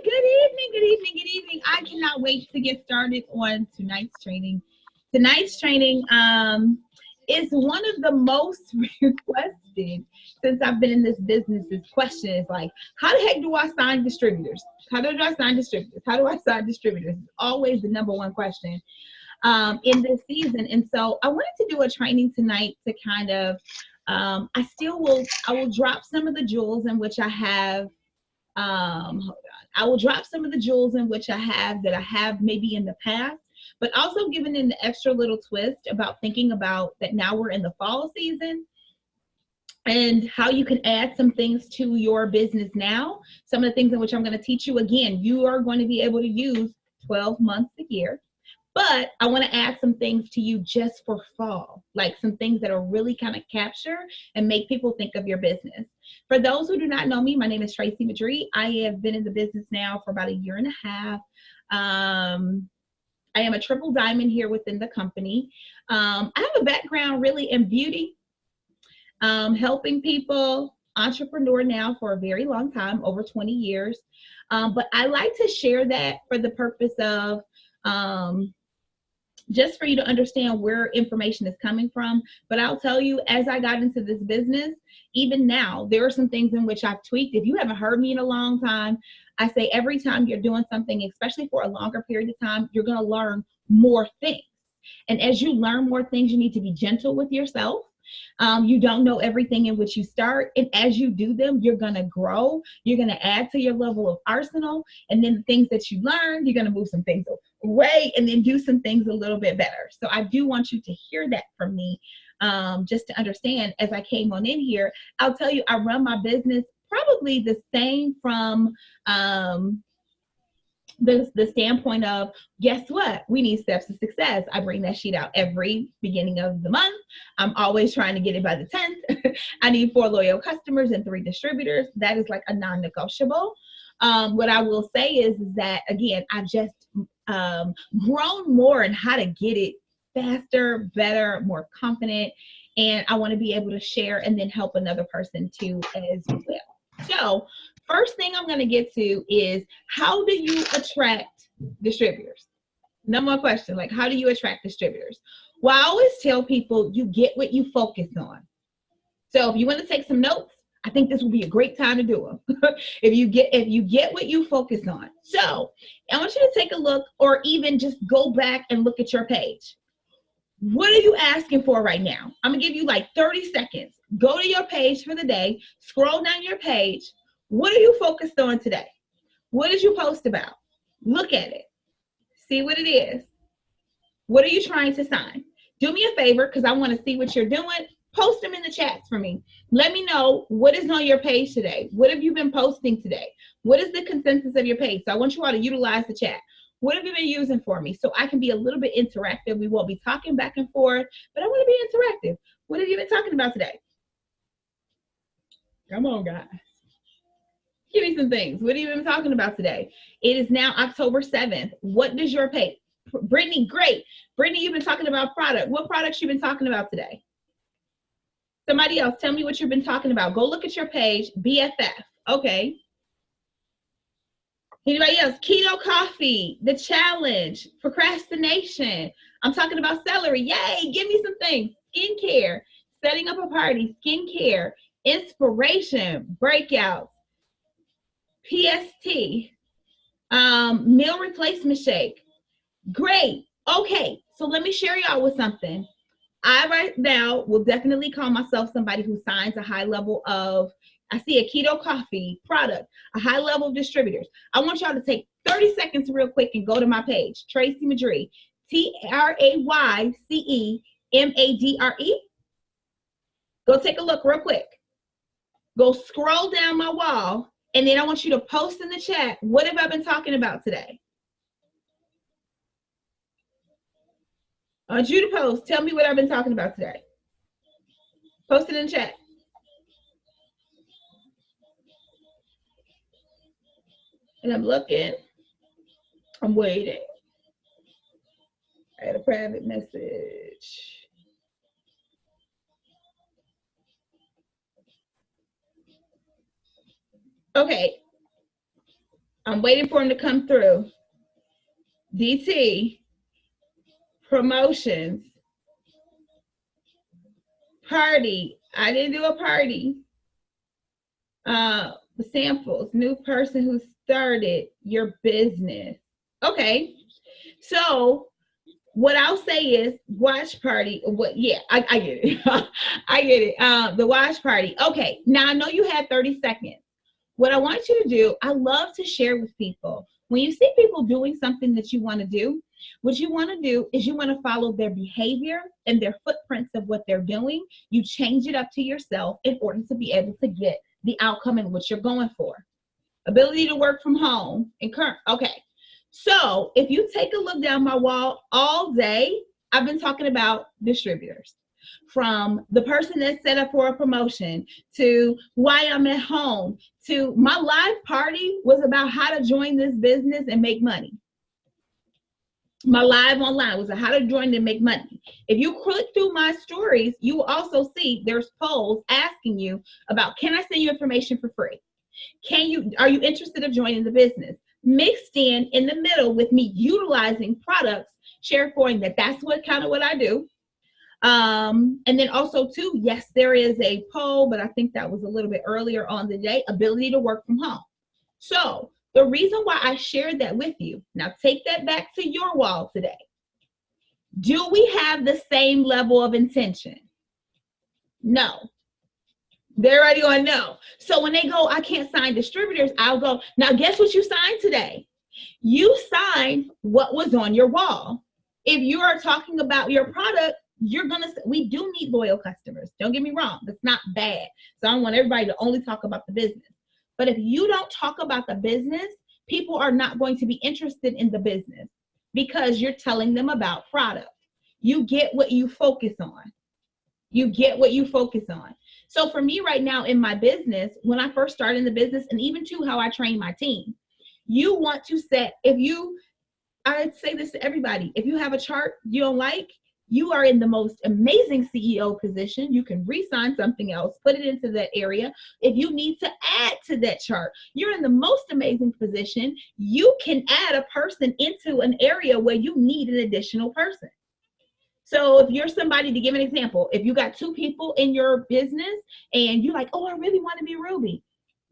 Good evening, good evening, good evening. I cannot wait to get started on tonight's training. Tonight's training is one of the most requested since I've been in this business. This question is like, how the heck do I sign distributors? How do I sign distributors? How do I sign distributors? It's always the number one question in this season. And so I wanted to do a training tonight to kind of, I will drop some of the jewels in which I have. Hold on. I will drop some of the jewels in which I have maybe in the past, but also giving in the extra little twist about thinking about that now we're in the fall season and how you can add some things to your business now. Some of the things in which I'm going to teach you again, you are going to be able to use 12 months a year. But I want to add some things to you just for fall, like some things that are really kind of capture and make people think of your business. For those who do not know me, my name is Trayce Madre. I have been in the business now for about 1.5 years. I am a triple diamond here within the company. I have a background really in beauty, helping people, entrepreneur now for a very long time, over 20 years. But I like to share that for the purpose of just for you to understand where information is coming from. But I'll tell you, as I got into this business, even now, there are some things in which I've tweaked. If you haven't heard me in a long time, I say every time you're doing something, especially for a longer period of time, you're going to learn more things. And as you learn more things, you need to be gentle with yourself. You don't know everything in which you start. And as you do them, you're going to grow. You're going to add to your level of arsenal. And then the things that you learn, you're going to move some things away and then do some things a little bit better. So I do want you to hear that from me, just to understand. As I came on in here, I'll tell you, I run my business probably the same from the standpoint of, guess what? We need steps to success. I bring that sheet out every beginning of the month. I'm always trying to get it by the 10th. I need 4 loyal customers and 3 distributors. That is like a non-negotiable. What I will say is that, again, I've just grown more in how to get it faster, better, more confident. And I want to be able to share and then help another person too as well. So first thing I'm going to get to is, how do you attract distributors? Number one question, like, how do you attract distributors? Well, I always tell people, you get what you focus on. So if you want to take some notes, I think this will be a great time to do them. if you get what you focus on. So I want you to take a look, or even just go back and look at your page. What are you asking for right now? I'm going to give you like 30 seconds. Go to your page for the day, scroll down your page. What are you focused on today? What did you post about? Look at it. See what it is. What are you trying to sign? Do me a favor, because I want to see what you're doing. Post them in the chats for me. Let me know what is on your page today. What have you been posting today? What is the consensus of your page? So I want you all to utilize the chat. What have you been using for me? So I can be a little bit interactive. We won't be talking back and forth, but I want to be interactive. What have you been talking about today? Come on, guys. Give me some things. What have you been talking about today? It is now October 7th. What does your page? Brittany, great. Brittany, you've been talking about product. What products you been talking about today? Somebody else, tell me what you've been talking about. Go look at your page. BFF. Okay. Anybody else? Keto coffee, the challenge, procrastination. I'm talking about celery. Yay, give me some things. Skincare, setting up a party, skincare, inspiration, breakouts, PST, meal replacement shake. Great. Okay, so let me share y'all with something. I right now will definitely call myself somebody who signs a high level of, I see a keto coffee product, a high level of distributors. I want y'all to take 30 seconds real quick and go to my page, Trayce Madre, TRAYCEMADRE. Go take a look real quick. Go scroll down my wall, and then I want you to post in the chat, what have I been talking about today? I want you to post. Tell me what I've been talking about today. Post it in the chat. And I'm looking. I'm waiting. I had a private message. Okay. I'm waiting for him to come through. DT, promotions, party. I didn't do a party. Samples, new person who started your business. Okay. So what I'll say is watch party. What? Yeah, I get it. I get it. The watch party. Okay. Now I know you had 30 seconds. What I want you to do, I love to share with people. When you see people doing something that you want to do, what you want to do is you want to follow their behavior and their footprints of what they're doing. You change it up to yourself in order to be able to get the outcome in which you're going for. Ability to work from home and current. Okay. So if you take a look down my wall all day, I've been talking about distributors. From the person that's set up for a promotion to why I'm at home to my live party was about how to join this business and make money. My live online was how to join and make money. If you click through my stories, you will also see there's polls asking you about, can I send you information for free? Are you interested in joining the business? Mixed in the middle with me utilizing products, sharing that's what I do. And then also too, yes, there is a poll, but I think that was a little bit earlier on the day, ability to work from home. So the reason why I shared that with you, now take that back to your wall today. Do we have the same level of intention? No. They're already going no. So when they go, I can't sign distributors, I'll go, now guess what you signed today? You signed what was on your wall. If you are talking about your product, we do need loyal customers. Don't get me wrong. That's not bad. So I don't want everybody to only talk about the business. But if you don't talk about the business, people are not going to be interested in the business because you're telling them about product. You get what you focus on. You get what you focus on. So for me right now in my business, when I first started in the business, and even to how I train my team, you want to set, I'd say this to everybody, if you have a chart you don't like, you are in the most amazing CEO position. You can re-sign something else, put it into that area. If you need to add to that chart, you're in the most amazing position. You can add a person into an area where you need an additional person. So if you're somebody, to give an example, if you got 2 people in your business and you're like, oh, I really want to be Ruby,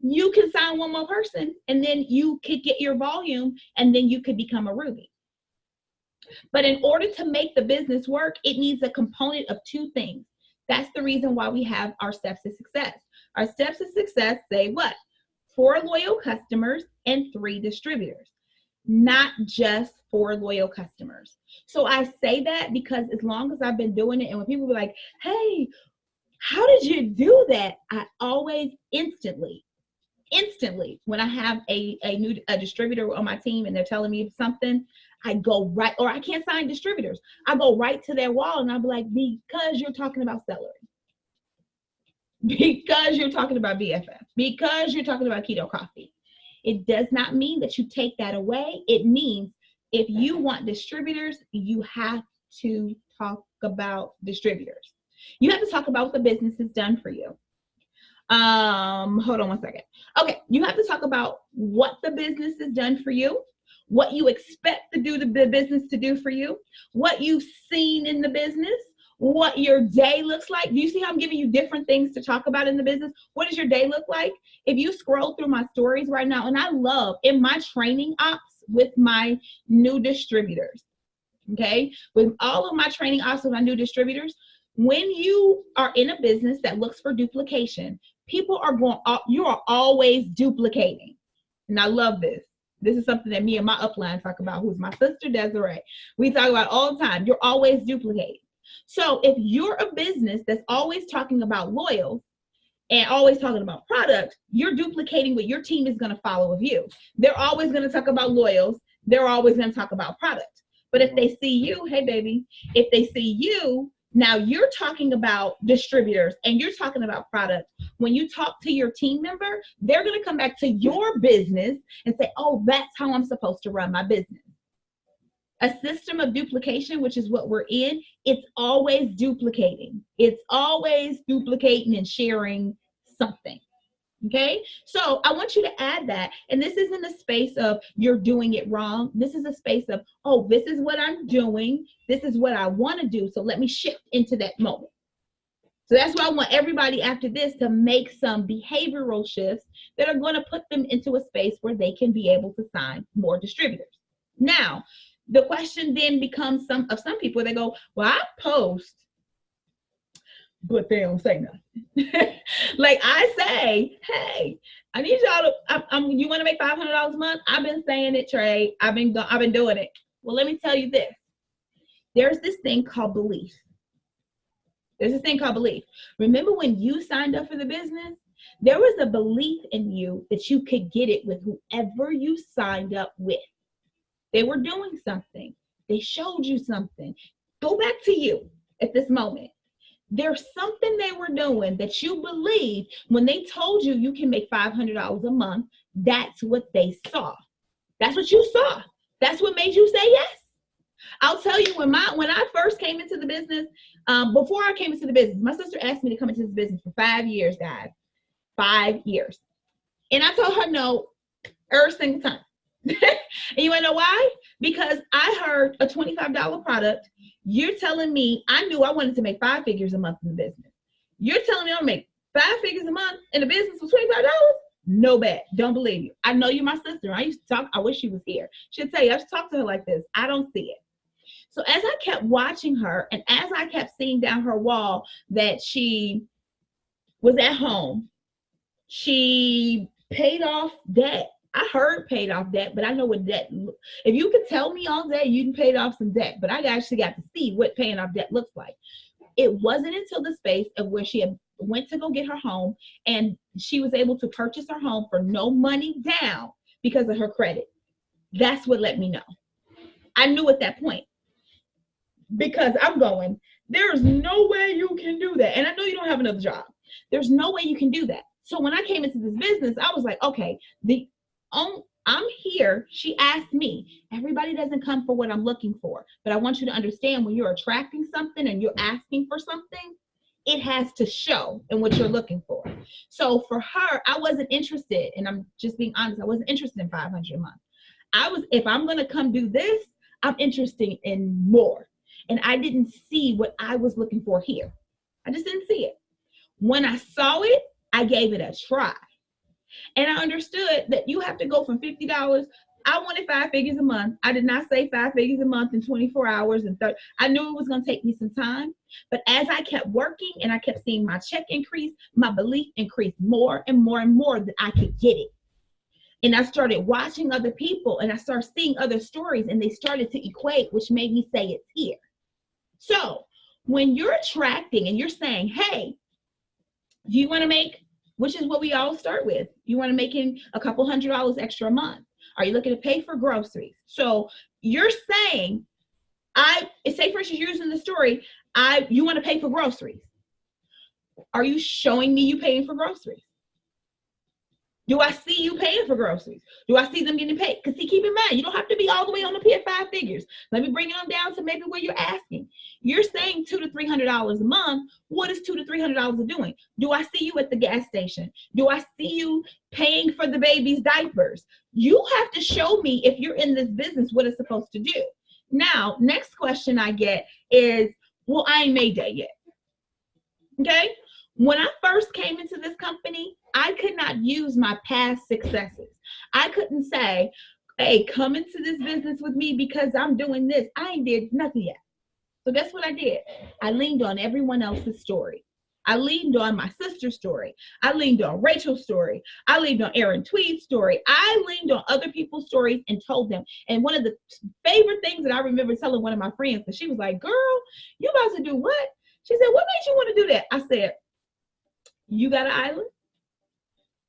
you can sign 1 more person and then you could get your volume and then you could become a Ruby. But in order to make the business work, it needs a component of 2 things. That's the reason why we have our steps to success. Our steps to success say what? 4 loyal customers and 3 distributors, not just 4 loyal customers. So I say that because as long as I've been doing it, and when people be like, hey, how did you do that? I always instantly, when I have a distributor on my team and they're telling me something, I go right, or I can't sign distributors. I go right to their wall and I'll be like, because you're talking about celery, because you're talking about BFF, because you're talking about keto coffee. It does not mean that you take that away. It means if you want distributors, you have to talk about distributors. You have to talk about what the business has done for you. Hold on one second. Okay, you have to talk about what the business has done for you, what you expect to do the business to do for you, what you've seen in the business, what your day looks like. Do you see how I'm giving you different things to talk about in the business? What does your day look like? If you scroll through my stories right now, and I love in my training ops with my new distributors, okay, with all of my training ops with my new distributors, when you are in a business that looks for duplication, people are you are always duplicating. And I love this. This is something that me and my upline talk about, who's my sister Desiree. We talk about all the time. You're always duplicating. So if you're a business that's always talking about loyal and always talking about product, you're duplicating what your team is going to follow of you. They're always going to talk about loyals. They're always going to talk about product. But if they see you, hey baby, if they see you, now you're talking about distributors and you're talking about product. When you talk to your team member, they're going to come back to your business and say, oh, that's how I'm supposed to run my business. A system of duplication, which is what we're in, it's always duplicating. It's always duplicating and sharing something. Okay, so I want you to add that. And this isn't a space of you're doing it wrong. This is a space of, oh, this is what I'm doing. This is what I want to do. So let me shift into that moment. So that's why I want everybody after this to make some behavioral shifts that are going to put them into a space where they can be able to sign more distributors. Now, the question then becomes some people, they go, well, I post, but they don't say nothing. Like I say, hey, I need y'all to, you want to make $500 a month? I've been saying it, Trey. I've been doing it. Well, let me tell you this. There's this thing called belief. Remember when you signed up for the business? There was a belief in you that you could get it with whoever you signed up with. They were doing something. They showed you something. Go back to you at this moment. There's something they were doing that you believed when they told you you can make $500 a month. That's what they saw. That's what you saw. That's what made you say yes. I'll tell you, when I first came into the business, before I came into the business, my sister asked me to come into this business for 5 years, guys. 5 years. And I told her no every single time. And you want to know why? Because I heard a $25 product. You're telling me, I knew I wanted to make 5 figures a month in the business. You're telling me I'm going to make 5 figures a month in the business for $25? No bet. Don't believe you. I know you're my sister. I used to talk. I wish she was here. She'll tell you, I used to talk to her like this. I don't see it. So as I kept watching her, and as I kept seeing down her wall that she was at home, she paid off debt. I heard paid off debt, but I know what debt. If you could tell me all day you paid off some debt, but I actually got to see what paying off debt looks like. It wasn't until the space of where she had went to go get her home, and she was able to purchase her home for no money down because of her credit. That's what let me know. I knew at that point. Because I'm going, there's no way you can do that. And I know you don't have another job. There's no way you can do that. So when I came into this business, I was like, okay, I'm here. She asked me, everybody doesn't come for what I'm looking for. But I want you to understand, when you're attracting something and you're asking for something, it has to show in what you're looking for. So for her, I wasn't interested, and I'm just being honest, I wasn't interested in $500 a month. If I'm going to come do this, I'm interested in more. And I didn't see what I was looking for here. I just didn't see it. When I saw it, I gave it a try. And I understood that you have to go from $50. I wanted 5 figures a month. I did not say 5 figures a month in 24 hours and 30. I knew it was going to take me some time. But as I kept working and I kept seeing my check increase, my belief increased more and more and more that I could get it. And I started watching other people, and I started seeing other stories, and they started to equate, which made me say it's here. So when you're attracting and you're saying, hey, do you want to make, which is what we all start with, you want to make a couple $100 extra a month? Are you looking to pay for groceries? So you're saying, say for instance, you're using the story, you want to pay for groceries. Are you showing me you paying for groceries? Do I see you paying for groceries? Do I see them getting paid? Because see, keep in mind, you don't have to be all the way on up here at 5 figures. Let me bring it on down to maybe where you're asking. You're saying $200 to $300 a month. What is $200 to $300 doing? Do I see you at the gas station? Do I see you paying for the baby's diapers? You have to show me, if you're in this business, what it's supposed to do. Now, next question I get is, well, I ain't made that yet. Okay? When I first came into this company, I could not use my past successes. I couldn't say, hey, come into this business with me because I'm doing this. I ain't did nothing yet. So guess what I did? I leaned on everyone else's story. I leaned on my sister's story. I leaned on Rachel's story. I leaned on Aaron Tweed's story. I leaned on other people's stories and told them. And one of the favorite things that I remember telling one of my friends, because she was like, girl, you about to do what? She said, what made you want to do that? I said, you got an island?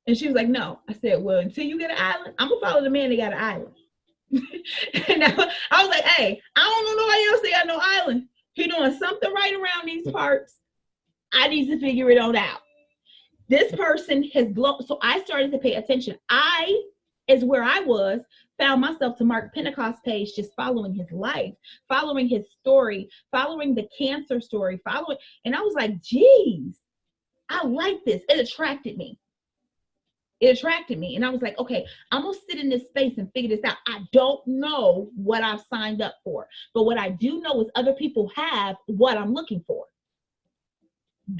And she was like, no. I said, well, until you get an island, I'm going to follow the man that got an island. And I was like, hey, I don't know nobody else that got no island. He doing something right around these parts. I need to figure it out. This person has blown. So I started to pay attention. I, as where I was, found myself to Mark Pentecost page, just following his life, following his story, following the cancer story, and I was like, geez, I like this. It attracted me. It attracted me. And I was like, okay, I'm going to sit in this space and figure this out. I don't know what I've signed up for, but what I do know is other people have what I'm looking for.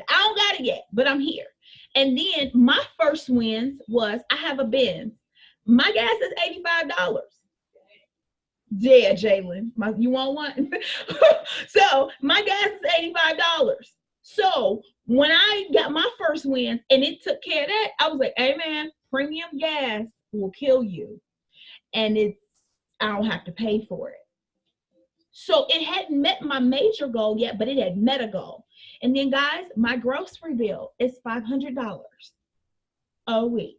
I don't got it yet, but I'm here. And then my first wins was I have a Benz. My gas is $85. Yeah, Jalen, you want one? So my gas is $85. So when I got my first wins and it took care of that, I was like, hey man, premium gas will kill you. And I don't have to pay for it. So it hadn't met my major goal yet, but it had met a goal. And then guys, my grocery bill is $500 a week.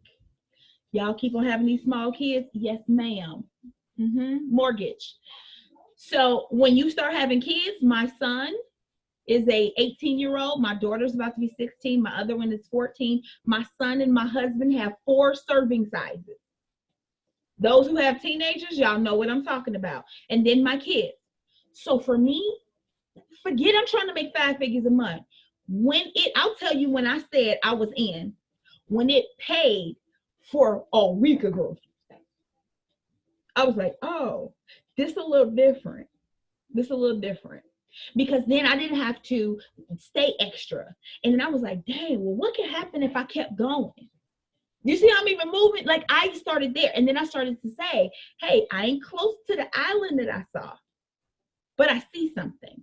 Y'all keep on having these small kids? Yes, ma'am. Mortgage. So when you start having kids, my son is a 18-year-old. My daughter's about to be 16. My other one is 14. My son and my husband have 4 serving sizes. Those who have teenagers, y'all know what I'm talking about. And then my kids. So for me, forget I'm trying to make 5 figures a month. I'll tell you when I said I was in, when it paid for a week of groceries, I was like, oh, this a little different. Because then I didn't have to stay extra. And then I was like, dang, well, what could happen if I kept going? You see how I'm even moving? Like I started there. And then I started to say, hey, I ain't close to the island that I saw, but I see something.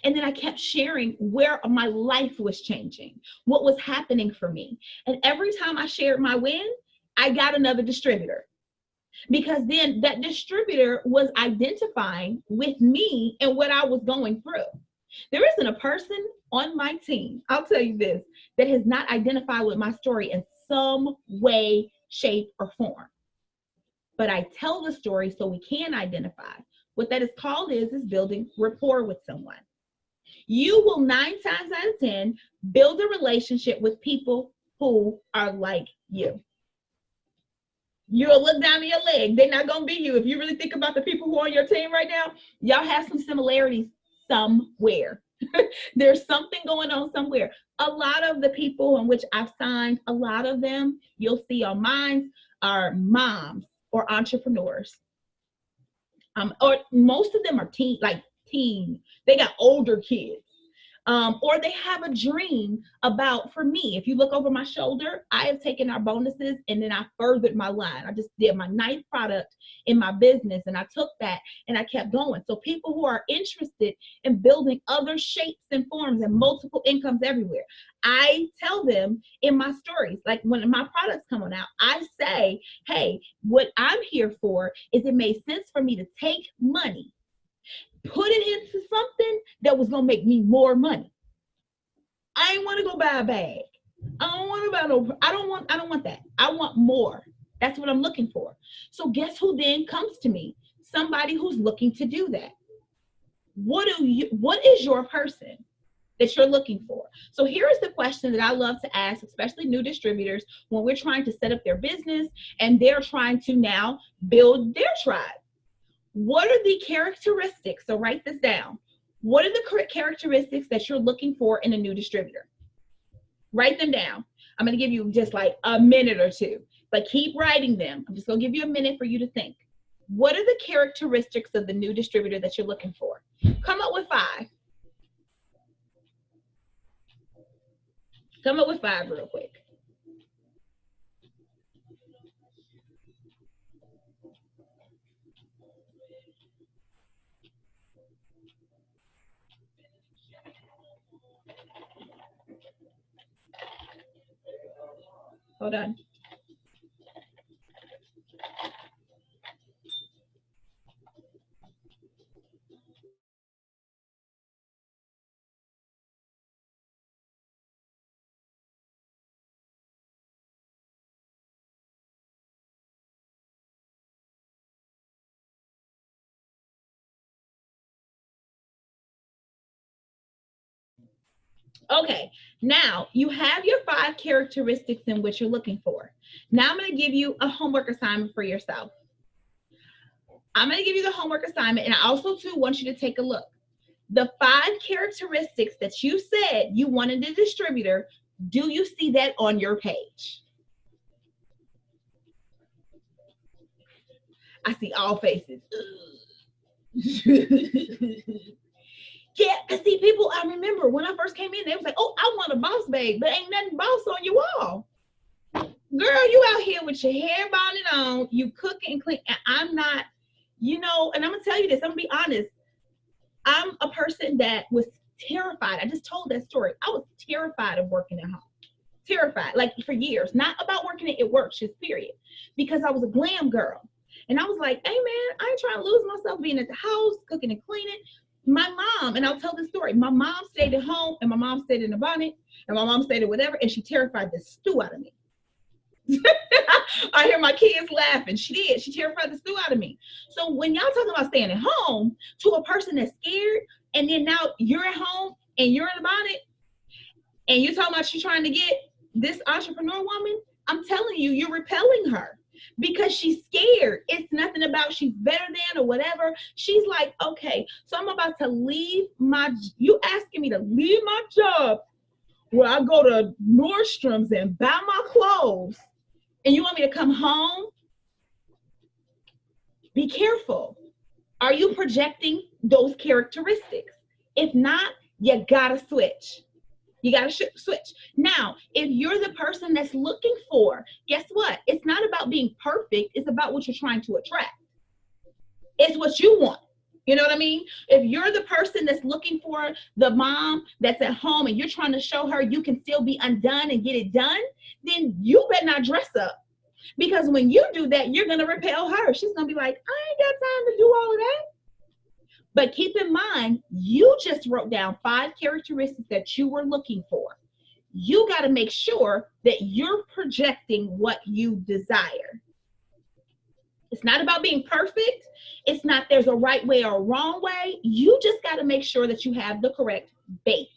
And then I kept sharing where my life was changing, what was happening for me. And every time I shared my win, I got another distributor. Because then that distributor was identifying with me and what I was going through. There isn't a person on my team, I'll tell you this, that has not identified with my story in some way, shape, or form. But I tell the story so we can identify. What that is called is building rapport with someone. You will 9 times out of 10 build a relationship with people who are like you. You'll look down at your leg. They're not going to be you. If you really think about the people who are on your team right now, y'all have some similarities somewhere. There's something going on somewhere. A lot of the people in which I've signed, a lot of them you'll see on mine are moms or entrepreneurs. Or most of them are teen. They got older kids. Or they have a dream about, for me, if you look over my shoulder, I have taken our bonuses and then I furthered my line. I just did my 9th product in my business and I took that and I kept going. So people who are interested in building other shapes and forms and multiple incomes everywhere, I tell them in my stories, like when my products come on out, I say, hey, what I'm here for is it made sense for me to take money, put it into something that was gonna make me more money. I ain't want to go buy a bag. I don't want to buy no. I don't want that. I want more. That's what I'm looking for. So guess who then comes to me? Somebody who's looking to do that. What is your person that you're looking for? So here is the question that I love to ask, especially new distributors, when we're trying to set up their business and they're trying to now build their tribe. What are the characteristics? So write this down. What are the characteristics that you're looking for in a new distributor? Write them down. I'm going to give you just like a minute or two, but keep writing them. I'm just going to give you a minute for you to think. What are the characteristics of the new distributor that you're looking for? Come up with 5. Come up with 5 real quick. Hold on. Okay, now you have your 5 characteristics in which you're looking for. Now I'm going to give you a homework assignment for yourself. I'm going to give you the homework assignment, and I also too want you to take a look. The 5 characteristics that you said you wanted a distributor, do you see that on your page? I see all faces. Yeah, because see, people, I remember when I first came in, they was like, oh, I want a boss babe, but ain't nothing boss on your wall. Girl, you out here with your hair bonnet on, you cook and clean, and I'm not, and I'm gonna tell you this, I'm gonna be honest. I'm a person that was terrified. I just told that story. I was terrified of working at home. Terrified, like for years. Not about working at work, just period. Because I was a glam girl. And I was like, hey man, I ain't trying to lose myself being at the house, cooking and cleaning. My mom, and I'll tell the story, my mom stayed at home and my mom stayed in the bonnet and my mom stayed at whatever, and she terrified the stew out of me. I hear my kids laughing. She did. She terrified the stew out of me. So when y'all talking about staying at home to a person that's scared, and then now you're at home and you're in the bonnet, and you're talking about she's trying to get this entrepreneur woman, I'm telling you, you're repelling her because she's scared. It's nothing about she's better than or whatever. She's like, okay, so I'm about to leave you asking me to leave my job where I go to Nordstrom's and buy my clothes, and you want me to come home? Be careful. Are you projecting those characteristics? If not, you gotta switch. You gotta switch. Now, if you're the person that's looking for, guess what? It's not about being perfect. It's about what you're trying to attract. It's what you want. You know what I mean? If you're the person that's looking for the mom that's at home and you're trying to show her you can still be undone and get it done, then you better not dress up. Because when you do that, you're going to repel her. She's going to be like, I ain't got time to do all of that. But keep in mind, you just wrote down 5 characteristics that you were looking for. You got to make sure that you're projecting what you desire. It's not about being perfect. It's not there's a right way or a wrong way. You just got to make sure that you have the correct bait.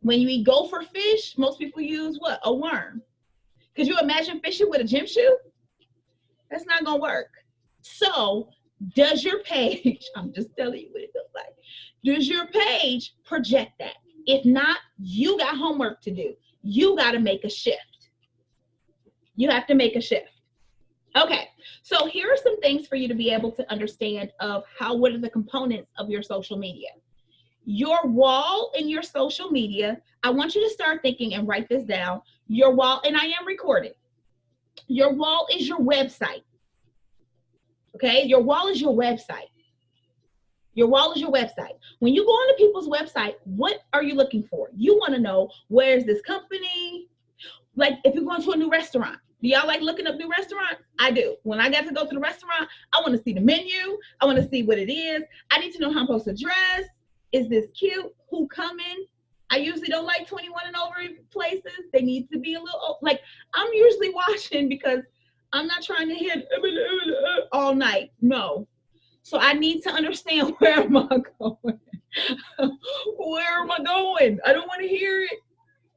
When you go for fish, most people use what? A worm. Could you imagine fishing with a gym shoe? That's not going to work. So does your page, I'm just telling you what it looks like. Does your page project that? If not, you got homework to do. You got to make a shift. You have to make a shift. Okay, so here are some things for you to be able to understand of what are the components of your social media. Your wall in your social media, I want you to start thinking and write this down. Your wall, and I am recording. Your wall is your website. Okay, your wall is your website. Your wall is your website. When you go on to people's website, what are you looking for? You want to know, where's this company? Like if you're going to a new restaurant, do y'all like looking up new restaurants? I do. When I got to go to the restaurant, I want to see the menu. I want to see what it is. I need to know how I'm supposed to dress. Is this cute? Who coming? I usually don't like 21 and over places. They need to be a little, like I'm usually watching because I'm not trying to hear all night. No. So I need to understand where am I going? Where am I going? I don't want to hear it.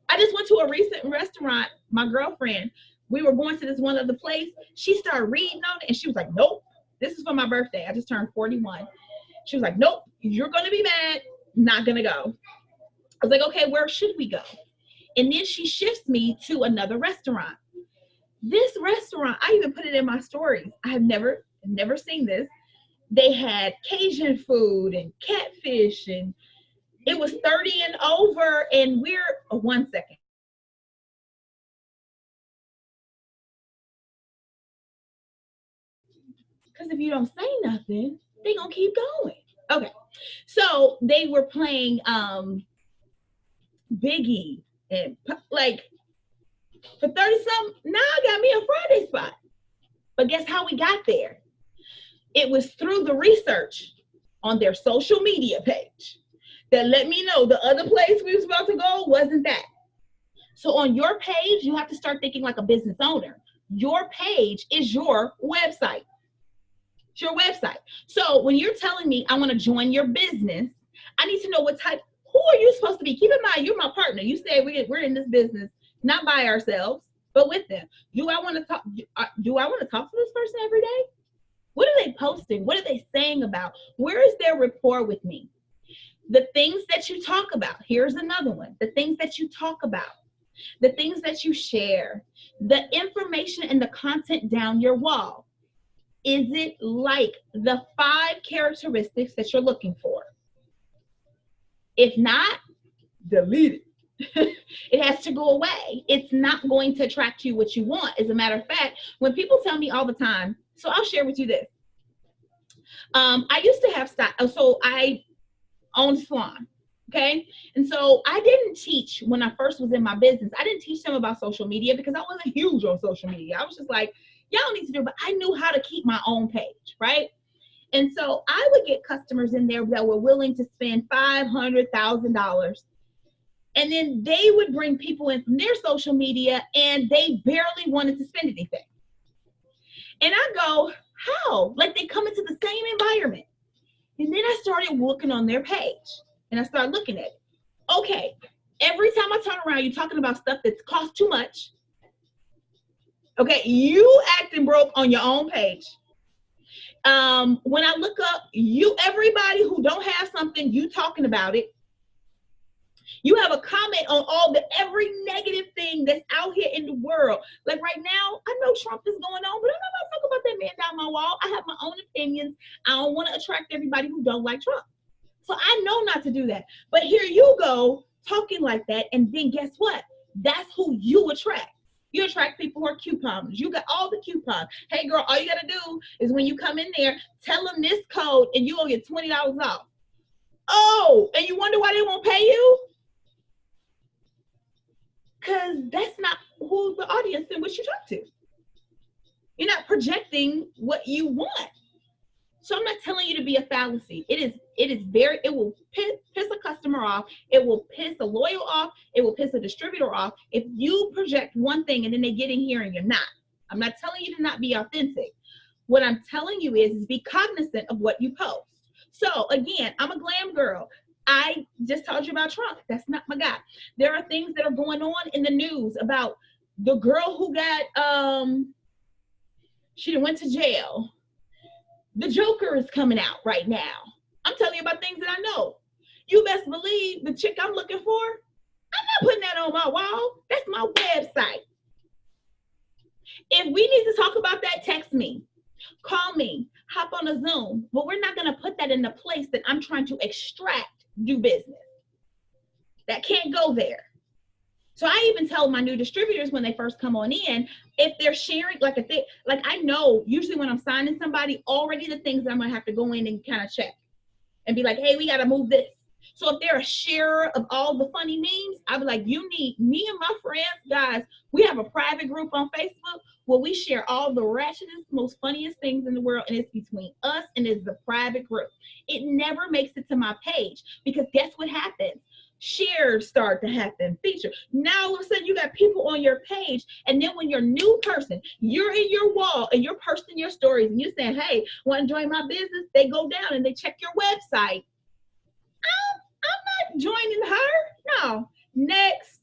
I just went to a recent restaurant. My girlfriend, we were going to this one other place. She started reading on it and she was like, nope, this is for my birthday. I just turned 41. She was like, nope, you're going to be mad. Not going to go. I was like, okay, where should we go? And then she shifts me to another restaurant. This restaurant, I even put it in my stories. I have never seen this. They had Cajun food and catfish, and it was 30 and over, and we're, one second. Because if you don't say nothing, they gonna keep going. Okay, so they were playing Biggie and like for 30-something. Now I got me a Friday spot. But guess how we got there? It was through the research on their social media page that let me know the other place we was about to go wasn't that. So on your page, you have to start thinking like a business owner. Your page is your website. It's your website. So when you're telling me I want to join your business, I need to know what type, who are you supposed to be? Keep in mind, you're my partner. You say we're in this business, not by ourselves, but with them. Do I want to talk to this person every day? What are they posting? What are they saying about? Where is their rapport with me? The things that you talk about. Here's another one. The things that you talk about. The things that you share. The information and the content down your wall. Is it like the 5 characteristics that you're looking for? If not, delete it. It has to go away. It's not going to attract you what you want. As a matter of fact, when people tell me all the time, so I'll share with you this. I used to have style, so I owned a salon. Okay. And so I didn't teach when I first was in my business. I didn't teach them about social media because I wasn't huge on social media. I was just like, y'all need to do it, but I knew how to keep my own page. Right. And so I would get customers in there that were willing to spend $500,000. And then they would bring people in from their social media and they barely wanted to spend anything. And I go, how? Like they come into the same environment. And then I started looking on their page and I started looking at it. Okay, every time I turn around, you're talking about stuff that costs too much. Okay, you acting broke on your own page. When I look up, everybody who don't have something, you talking about it. You have a comment on every negative thing that's out here in the world. Like right now, I know Trump is going on, but I'm not going to talk about that man down my wall. I have my own opinions. I don't want to attract everybody who don't like Trump. So I know not to do that. But here you go talking like that. And then guess what? That's who you attract. You attract people who are coupons. You got all the coupons. Hey girl, all you got to do is when you come in there, tell them this code and you'll get $20 off. Oh, and you wonder why they won't pay you? Because that's not who the audience in which you talk to. You're not projecting what you want. So I'm not telling you to be a fallacy. It will piss a customer off. It will piss a loyal off. It will piss a distributor off if you project one thing and then they get in here and you're not. I'm not telling you to not be authentic. What I'm telling you is be cognizant of what you post. So again, I'm a glam girl. I just told you about Trump. That's not my guy. There are things that are going on in the news about the girl who got, she went to jail. The Joker is coming out right now. I'm telling you about things that I know. You best believe the chick I'm looking for, I'm not putting that on my wall. That's my website. If we need to talk about that, text me. Call me. Hop on a Zoom. But we're not going to put that in the place that I'm trying to extract do business. That can't go there. So I even tell my new distributors when they first come on in, if they're sharing, like I know usually when I'm signing somebody, already the things that I'm gonna have to go in and kind of check and be like, hey, we gotta move this. So if they're a sharer of all the funny memes, I'll be like, you need me and my friends, guys, we have a private group on Facebook where we share all the ratchetest, most funniest things in the world, and it's between us and it's a private group. It never makes it to my page because guess what happens? Shares start to happen, feature. Now all of a sudden you got people on your page, and then when you're a new person, you're in your wall and you're posting your stories and you're saying, hey, want to join my business? They go down and they check your website. I'm not joining her. No. Next.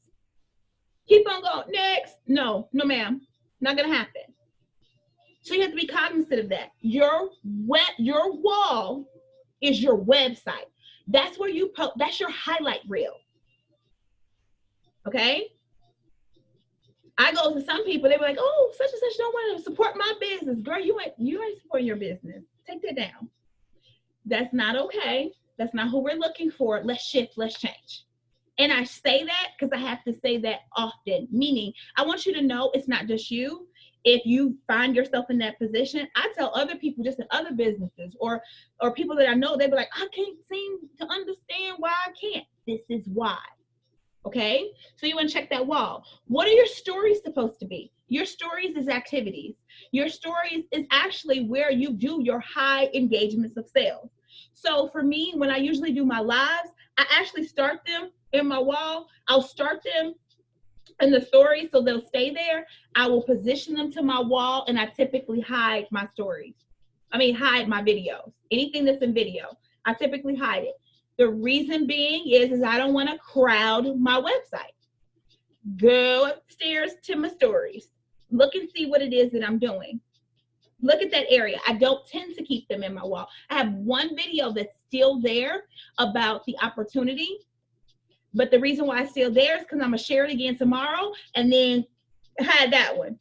Keep on going. Next. No, ma'am. Not gonna happen. So you have to be cognizant of that. Your wall is your website. That's where you post. That's your highlight reel. Okay. I go to some people. They be like, "Oh, such and such don't want to support my business, girl. You ain't supporting your business. Take that down. That's not okay. That's not who we're looking for. Let's shift. Let's change." And I say that because I have to say that often. Meaning, I want you to know it's not just you. If you find yourself in that position, I tell other people just in other businesses or people that I know, they be like, I can't seem to understand why I can't. This is why. Okay? So you want to check that wall. What are your stories supposed to be? Your stories is activities. Your stories is actually where you do your high engagements of sales. So for me, when I usually do my lives, I actually start them in my wall. I'll start them in the story so they'll stay there. I will position them to my wall, and I typically hide my stories. Hide my videos. Anything that's in video, I typically hide it. The reason being is I don't want to crowd my website. Go upstairs to my stories. Look and see what it is that I'm doing. Look at that area. I don't tend to keep them in my wall. I have one video that's still there about the opportunity. But the reason why it's still there is because I'm going to share it again tomorrow and then hide that one.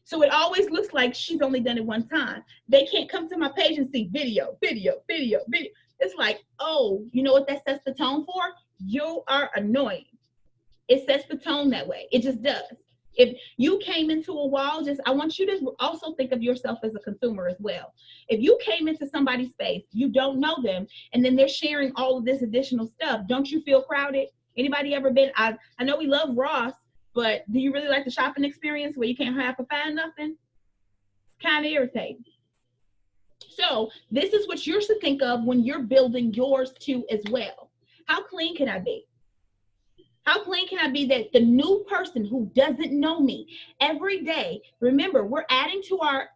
So it always looks like she's only done it one time. They can't come to my page and see video, video, video, video. It's like, oh, you know what that sets the tone for? You are annoying. It sets the tone that way. It just does. If you came into a wall, I want you to also think of yourself as a consumer as well. If you came into somebody's space, you don't know them, and then they're sharing all of this additional stuff, don't you feel crowded? Anybody ever been? I know we love Ross, but do you really like the shopping experience where you can't have to find nothing? Kind of irritating. So this is what you're to think of when you're building yours too as well. How clean can I be? How clean can I be that the new person who doesn't know me every day, remember, we're adding to our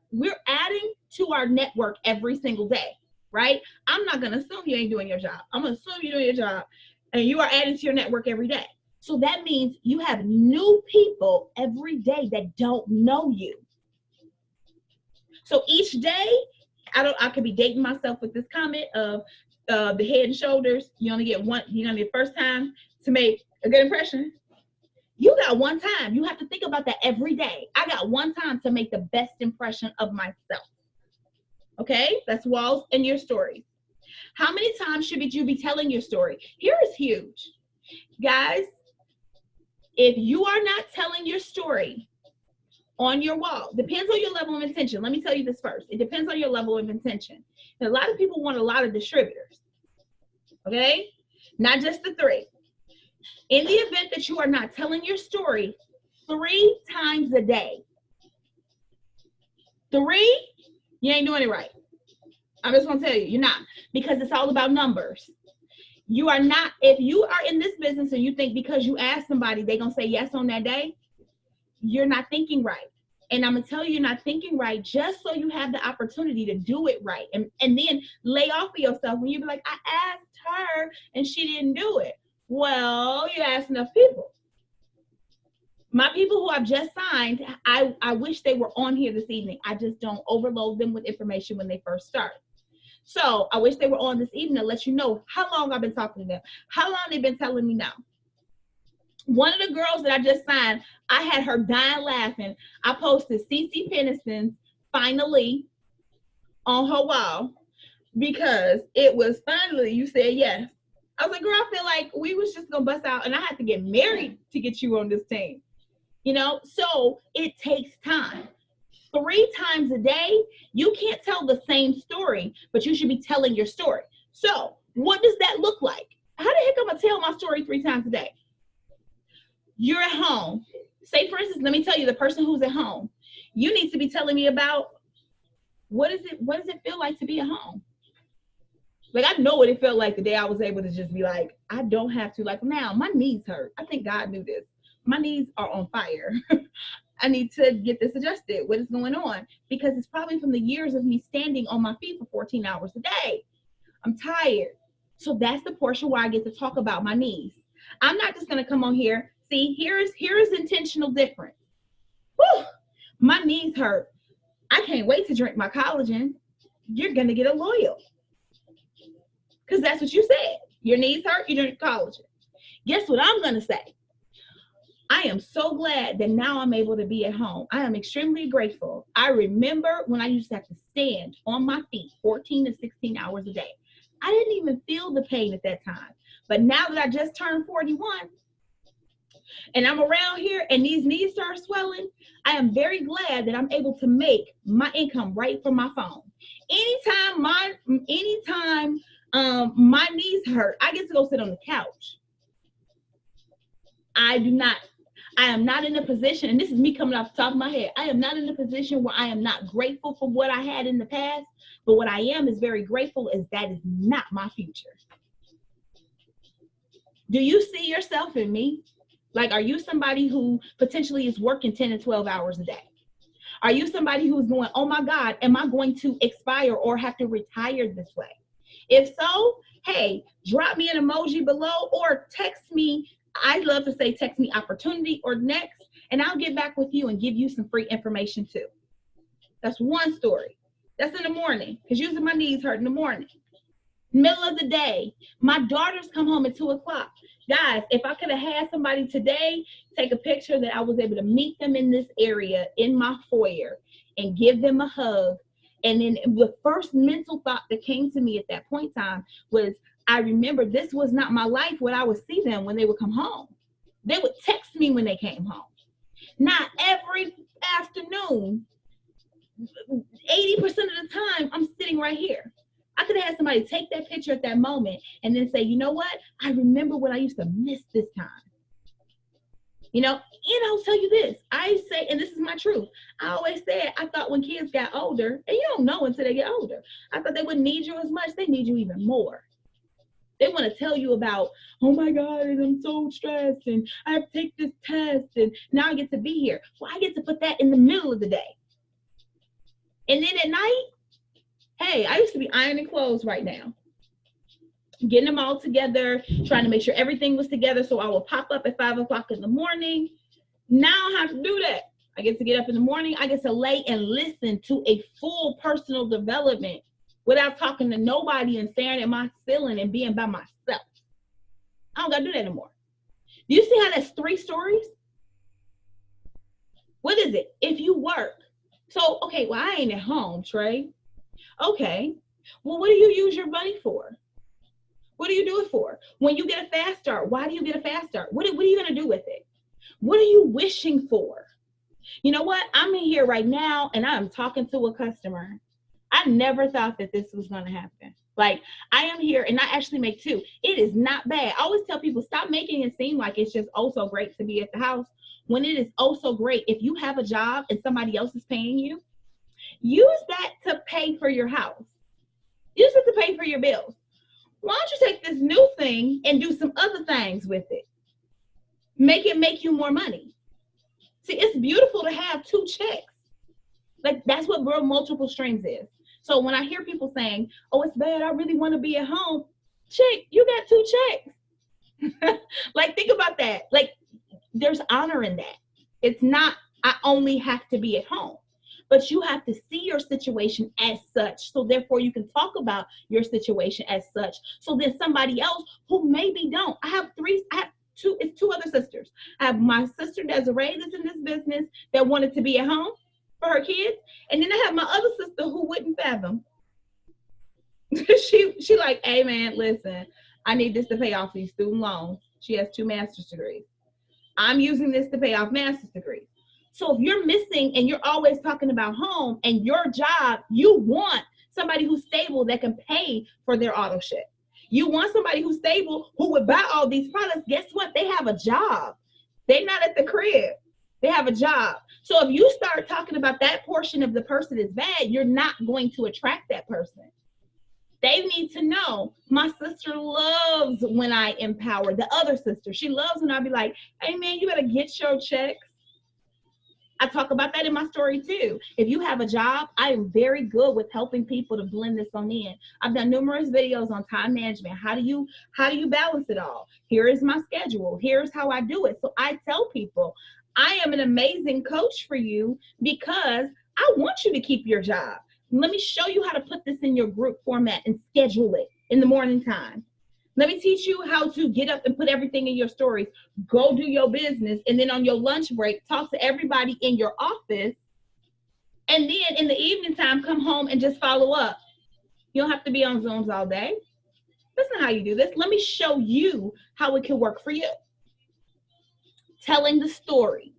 network every single day, right? I'm not going to assume you ain't doing your job. I'm going to assume you're doing your job, and you are adding to your network every day. So that means you have new people every day that don't know you. So each day, I could be dating myself with this comment of the Head and Shoulders. You only get one, you know, the first time to make a good impression. You got one time. You have to think about that every day. I got one time to make the best impression of myself. Okay, that's walls and your story. How many times should you be telling your story? Here is huge. Guys, if you are not telling your story on your wall, depends on your level of intention. Let me tell you this first. It depends on your level of intention. And a lot of people want a lot of distributors. Okay, not just the 3. In the event that you are not telling your story 3 times a day, 3, you ain't doing it right. I'm just going to tell you, you're not, because it's all about numbers. You are not, if you are in this business and you think because you ask somebody, they're going to say yes on that day, you're not thinking right. And I'm going to tell you, you're not thinking right just so you have the opportunity to do it right. And then lay off of yourself when you be like, I asked her and she didn't do it. Well, you asked enough people. My people who I've just signed, I wish they were on here this evening. I just don't overload them with information when they first start. So I wish they were on this evening to let you know how long I've been talking to them, how long they've been telling me no. One of the girls that I just signed, I had her dying laughing. I posted CC Peniston's finally on her wall because it was finally you said yes. I was like, girl, I feel like we was just gonna bust out and I had to get married to get you on this team. You know, so it takes time. 3 times a day, you can't tell the same story, but you should be telling your story. So what does that look like? How the heck am I gonna tell my story 3 times a day? You're at home. Say, for instance, let me tell you, the person who's at home, you need to be telling me about what does it feel like to be at home? Like, I know what it felt like the day I was able to just be like, I don't have to, like, now my knees hurt. I think God knew this. My knees are on fire. I need to get this adjusted. What is going on? Because it's probably from the years of me standing on my feet for 14 hours a day. I'm tired. So that's the portion where I get to talk about my knees. I'm not just going to come on here. See, here is intentional difference. Whew, my knees hurt. I can't wait to drink my collagen. You're going to get a loyal. Because that's what you said. Your knees hurt, you drink collagen. Guess what I'm going to say? I am so glad that now I'm able to be at home. I am extremely grateful. I remember when I used to have to stand on my feet 14 to 16 hours a day. I didn't even feel the pain at that time. But now that I just turned 41 and I'm around here and these knees start swelling, I am very glad that I'm able to make my income right from my phone. Anytime my knees hurt, I get to go sit on the couch. I am not in a position, and this is me coming off the top of my head, I am not in a position where I am not grateful for what I had in the past, but what I am is very grateful is that is not my future. Do you see yourself in me? Like, are you somebody who potentially is working 10 to 12 hours a day? Are you somebody who's going, oh my God, am I going to expire or have to retire this way? If so, hey, drop me an emoji below or text me. I love to say text me opportunity or next, and I'll get back with you and give you some free information too. That's one story. That's in the morning, because usually my knees hurt in the morning. Middle of the day, my daughters come home at 2 o'clock. Guys, if I could have had somebody today take a picture that I was able to meet them in this area in my foyer and give them a hug. And then the first mental thought that came to me at that point in time was, I remember this was not my life when I would see them when they would come home. They would text me when they came home. Not every afternoon, 80% of the time, I'm sitting right here. I could have had somebody take that picture at that moment and then say, you know what? I remember what I used to miss this time. You know, and I'll tell you this. I say, and this is my truth, I always said, I thought when kids got older, and you don't know until they get older, I thought they wouldn't need you as much. They need you even more. They want to tell you about, oh my God, I'm so stressed and I have to take this test and now I get to be here. Well, I get to put that in the middle of the day. And then at night, hey, I used to be ironing clothes right now, getting them all together, trying to make sure everything was together so I will pop up at 5 o'clock in the morning. Now I don't have to do that. I get to get up in the morning. I get to lay and listen to a full personal development without talking to nobody and staring at my ceiling and being by myself. I don't got to do that anymore. Do you see how that's 3 stories? What is it? If you work. So, okay, well, I ain't at home, Trey. Okay. Well, what do you use your money for? What do you do it for? When you get a fast start, why do you get a fast start? What are you going to do with it? What are you wishing for? You know what? I'm in here right now and I'm talking to a customer. I never thought that this was going to happen. Like, I am here and I actually make 2. It is not bad. I always tell people, stop making it seem like it's just oh so great to be at the house when it is oh so great. If you have a job and somebody else is paying you, use that to pay for your house. Use it to pay for your bills. Why don't you take this new thing and do some other things with it? Make it make you more money. See, it's beautiful to have 2 checks. Like, that's what real multiple streams is. So when I hear people saying, oh, it's bad, I really want to be at home. Chick, you got 2 checks. Like, think about that. Like, there's honor in that. It's not, I only have to be at home. But you have to see your situation as such. So therefore you can talk about your situation as such. So then somebody else who maybe don't. I have 2 other sisters. I have my sister Desiree that's in this business that wanted to be at home for her kids. And then I have my other sister who wouldn't fathom. she like, hey man, listen, I need this to pay off these student loans. She has 2 master's degrees. I'm using this to pay off master's degrees. So if you're missing and you're always talking about home and your job, you want somebody who's stable that can pay for their auto ship. You want somebody who's stable who would buy all these products. Guess what? They have a job. They're not at the crib. They have a job. So if you start talking about that portion of the person is bad, you're not going to attract that person. They need to know, my sister loves when I empower the other sister. She loves when I be like, hey man, you better get your checks. I talk about that in my story too. If you have a job, I am very good with helping people to blend this on in. I've done numerous videos on time management. How do you balance it all? Here is my schedule. Here's how I do it. So I tell people, I am an amazing coach for you because I want you to keep your job. Let me show you how to put this in your group format and schedule it in the morning time. Let me teach you how to get up and put everything in your stories. Go do your business. And then on your lunch break, talk to everybody in your office. And then in the evening time, come home and just follow up. You don't have to be on Zooms all day. That's not how you do this. Let me show you how it can work for you. Telling the story.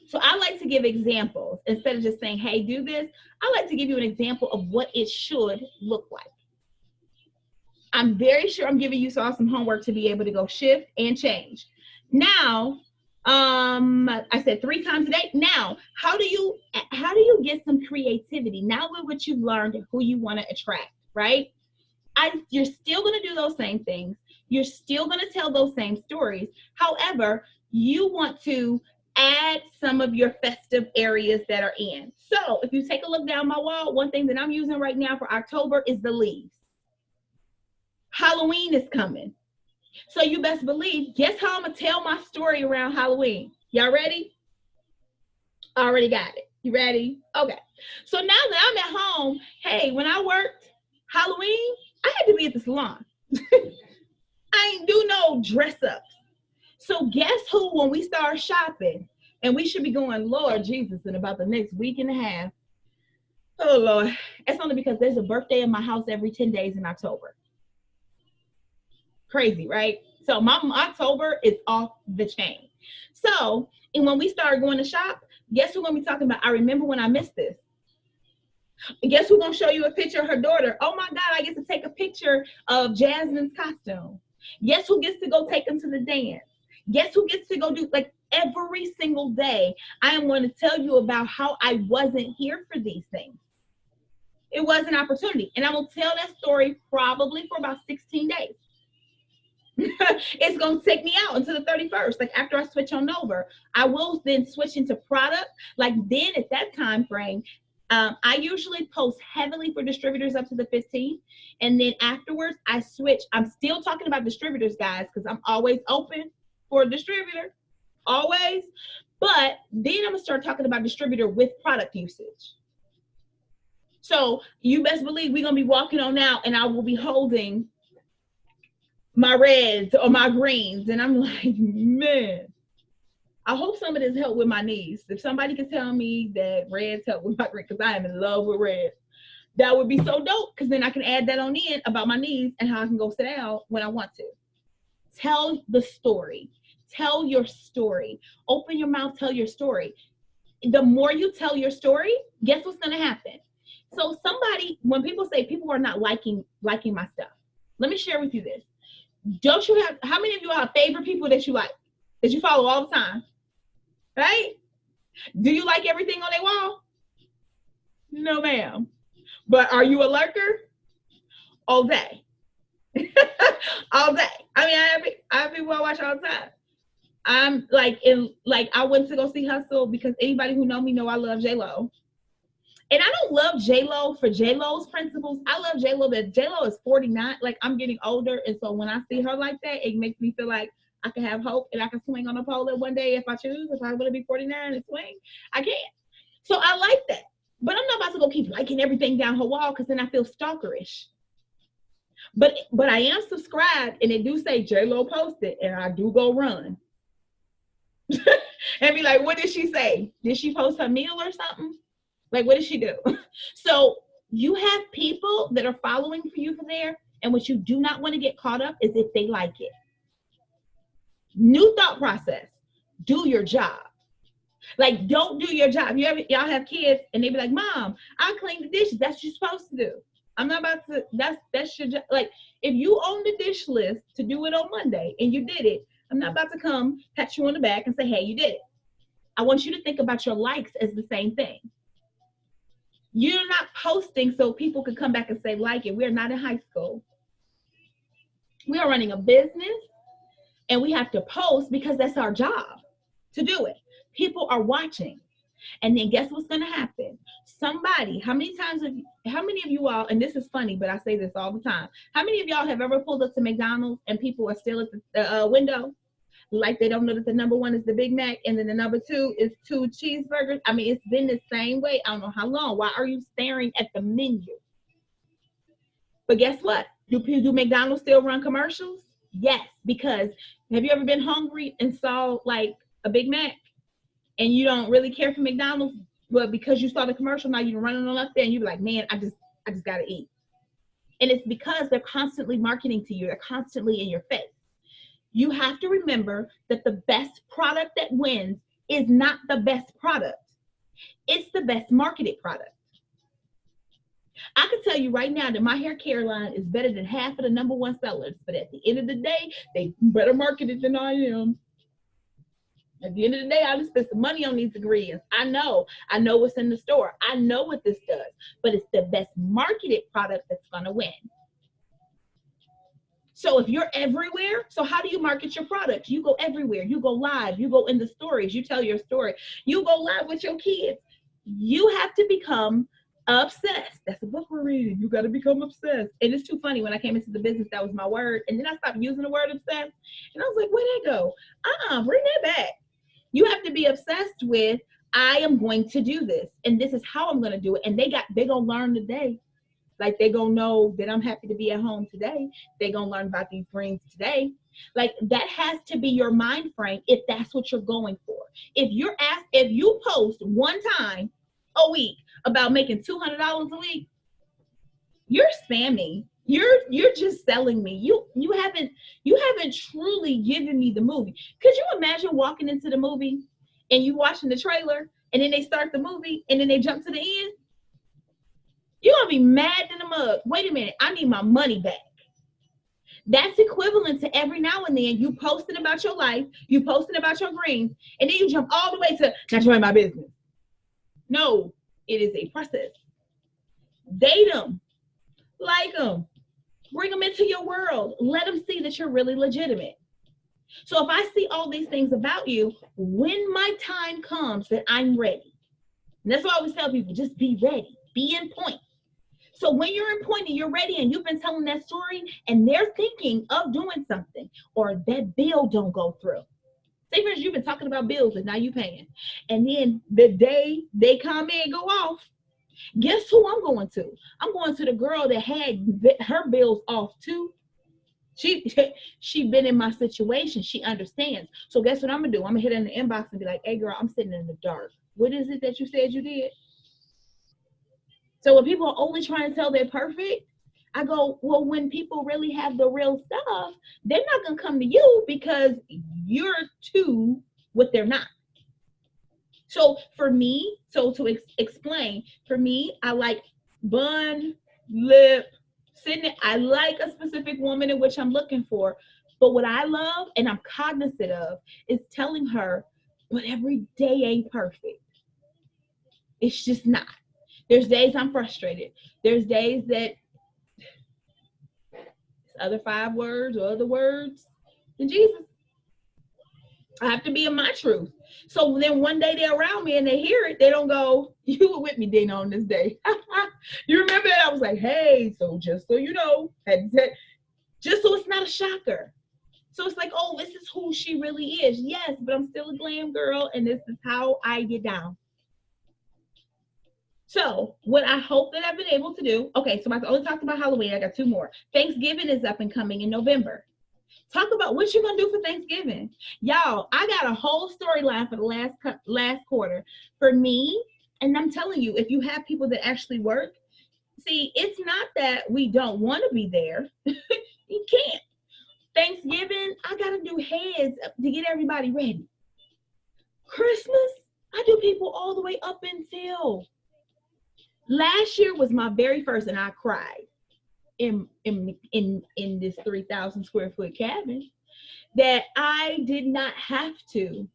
So I like to give examples instead of just saying, hey, do this. I like to give you an example of what it should look like. I'm very sure I'm giving you some homework to be able to go shift and change. Now, I said 3 times a day. Now, how do you get some creativity? Now with what you've learned and who you want to attract, right? You're still going to do those same things. You're still going to tell those same stories. However, you want to add some of your festive areas that are in. So if you take a look down my wall, one thing that I'm using right now for October is the leaves. Halloween is coming. So you best believe, guess how I'm going to tell my story around Halloween? Y'all ready? Already got it. You ready? Okay. So now that I'm at home, hey, when I worked Halloween, I had to be at the salon. I ain't do no dress ups. So guess who, when we start shopping, and we should be going, Lord Jesus, in about the next week and a half. Oh Lord, it's only because there's a birthday in my house every 10 days in October. Crazy, right? So my October is off the chain. So, and when we start going to shop, guess who's gonna be talking about, I remember when I missed this. Guess who's gonna show you a picture of her daughter? Oh my God, I get to take a picture of Jasmine's costume. Guess who gets to go take them to the dance? Guess who gets to go do, like, every single day, I am going to tell you about how I wasn't here for these things. It was an opportunity. And I will tell that story probably for about 16 days. It's going to take me out until the 31st. Like, after I switch on over, I will then switch into product. Like, then at that time frame, I usually post heavily for distributors up to the 15th. And then afterwards, I switch. I'm still talking about distributors, guys, because I'm always open for a distributor. Always. But then I'm going to start talking about distributor with product usage. So you best believe we're going to be walking on out, and I will be holding my reds or my greens. And I'm like, man, I hope some of this helped with my knees. If somebody can tell me that reds help with my greens, because I am in love with reds, that would be so dope, because then I can add that on in about my knees and how I can go sit down when I want to. Tell the story. Tell your story. Open your mouth, tell your story. The more you tell your story, guess what's going to happen? So somebody, when people say people are not liking my stuff, let me share with you this. Don't you have, how many of you have favorite people that you like, that you follow all the time? Right? Do you like everything on their wall? No, ma'am. But are you a lurker? All day. All day. I mean, I have people I watch all the time. I'm like, I went to go see Hustle because anybody who know me know I love J-Lo. And I don't love J-Lo for J-Lo's principles. I love J-Lo that J-Lo is 49. Like, I'm getting older. And so when I see her like that, it makes me feel like I can have hope and I can swing on a pole one day if I choose. If I want to be 49 and swing, I can. So I like that. But I'm not about to go keep liking everything down her wall, because then I feel stalkerish. But I am subscribed, and it do say J-Lo posted, and I do go run. And be like, what did she say? Did she post her meal or something? Like, what did she do? So you have people that are following for you for there, and what you do not want to get caught up is if they like it. New thought process. Do your job. Like, don't do your job. Y'all have kids, and they be like, Mom, I clean the dishes. That's what you're supposed to do. I'm not about to, that's your job. Like, if you own the dish list to do it on Monday and you did it, I'm not about to come pat you on the back and say, hey, you did it. I want you to think about your likes as the same thing. You're not posting so people can come back and say, like it. We're not in high school. We are running a business, and we have to post because that's our job to do it. People are watching. And then guess what's going to happen? Somebody, how many of you all, and this is funny, but I say this all the time. How many of y'all have ever pulled up to McDonald's and people are still at the window? Like, they don't know that the number one is the Big Mac and then the number two is 2 cheeseburgers. I mean, it's been the same way. I don't know how long. Why are you staring at the menu? But guess what? Do McDonald's still run commercials? Yes, because have you ever been hungry and saw like a Big Mac and you don't really care for McDonald's, but because you saw the commercial, now you're running on up there and you're like, man, I just gotta eat. And it's because they're constantly marketing to you. They're constantly in your face. You have to remember that the best product that wins is not the best product. It's the best marketed product. I can tell you right now that my hair care line is better than half of the number one sellers. But at the end of the day, they better market it than I am. At the end of the day, I just spent some money on these ingredients. I know what's in the store. I know what this does. But it's the best marketed product that's going to win. So if you're everywhere, so how do you market your product? You go everywhere. You go live. You go in the stories. You tell your story. You go live with your kids. You have to become obsessed. That's the book we're reading. You got to become obsessed. And it's too funny. When I came into the business, that was my word. And then I stopped using the word obsessed. And I was like, where'd that go? Bring that back. You have to be obsessed with, I am going to do this. And this is how I'm going to do it. And they're going to learn today. Like they gonna know that I'm happy to be at home today. They gonna learn about these greens today. Like that has to be your mind frame if that's what you're going for. If you post one time a week about making $200 a week, you're spamming. You're just selling me. You haven't truly given me the movie. Could you imagine walking into the movie and you watching the trailer and then they start the movie and then they jump to the end? You're gonna be mad in the mug. Wait a minute, I need my money back. That's equivalent to every now and then you posting about your life, you posting about your greens, and then you jump all the way to not join my business. No, it is a process. Date them, like them, bring them into your world. Let them see that you're really legitimate. So if I see all these things about you, when my time comes that I'm ready, and that's why I always tell people, just be ready, be in point. So when you're in point and you're ready and you've been telling that story and they're thinking of doing something or that bill don't go through. Say for instance, you've been talking about bills and now you paying. And then the day they come in and go off, guess who I'm going to? I'm going to the girl that had her bills off too. She been in my situation. She understands. So guess what I'm going to do? I'm going to hit her in the inbox and be like, hey girl, I'm sitting in the dark. What is it that you said you did? So when people are only trying to tell they're perfect, I go, well, when people really have the real stuff, they're not going to come to you because you're to what they're not. So for me, to explain, for me, I like bun, lip, sitting. I like a specific woman in which I'm looking for. But what I love and I'm cognizant of is telling her, but every day ain't perfect. It's just not. There's days I'm frustrated. There's days that other 5 words or other words than Jesus. I have to be in my truth. So then one day they're around me and they hear it. They don't go, you were with me, Dana, on this day. You remember that? I was like, hey, so just so you know, just so it's not a shocker. So it's like, oh, this is who she really is. Yes, but I'm still a glam girl and this is how I get down. So what I hope that I've been able to do, okay, so I only talked about Halloween. I got 2 more. Thanksgiving is up and coming in November. Talk about what you're going to do for Thanksgiving. Y'all, I got a whole storyline for the last quarter. For me, and I'm telling you, if you have people that actually work, see, it's not that we don't want to be there. You can't. Thanksgiving, I got to do heads to get everybody ready. Christmas, I do people all the way up until... Last year was my very first, and I cried in this 3,000 square foot cabin that I did not have to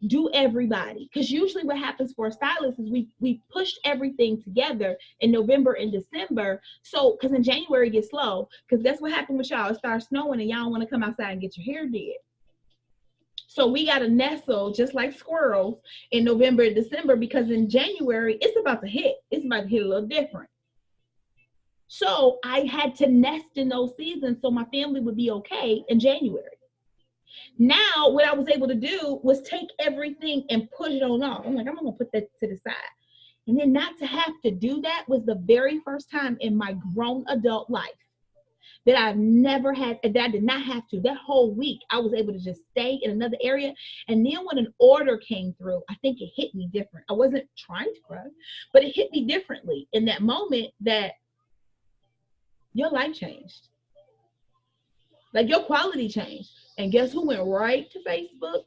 do everybody. Because usually what happens for a stylist is we pushed everything together in November and December. So, because in January it gets slow. Because that's what happened with y'all. It starts snowing and y'all don't want to come outside and get your hair did. So we got to nestle just like squirrels in November and December because in January, it's about to hit. It's about to hit a little different. So I had to nest in those seasons so my family would be okay in January. Now, what I was able to do was take everything and push it on off. I'm like, I'm going to put that to the side. And then not to have to do that was the very first time in my grown adult life that I've never had, that I did not have to. That whole week, I was able to just stay in another area. And then when an order came through, I think it hit me different. I wasn't trying to cry, but it hit me differently in that moment that your life changed. Like your quality changed. And guess who went right to Facebook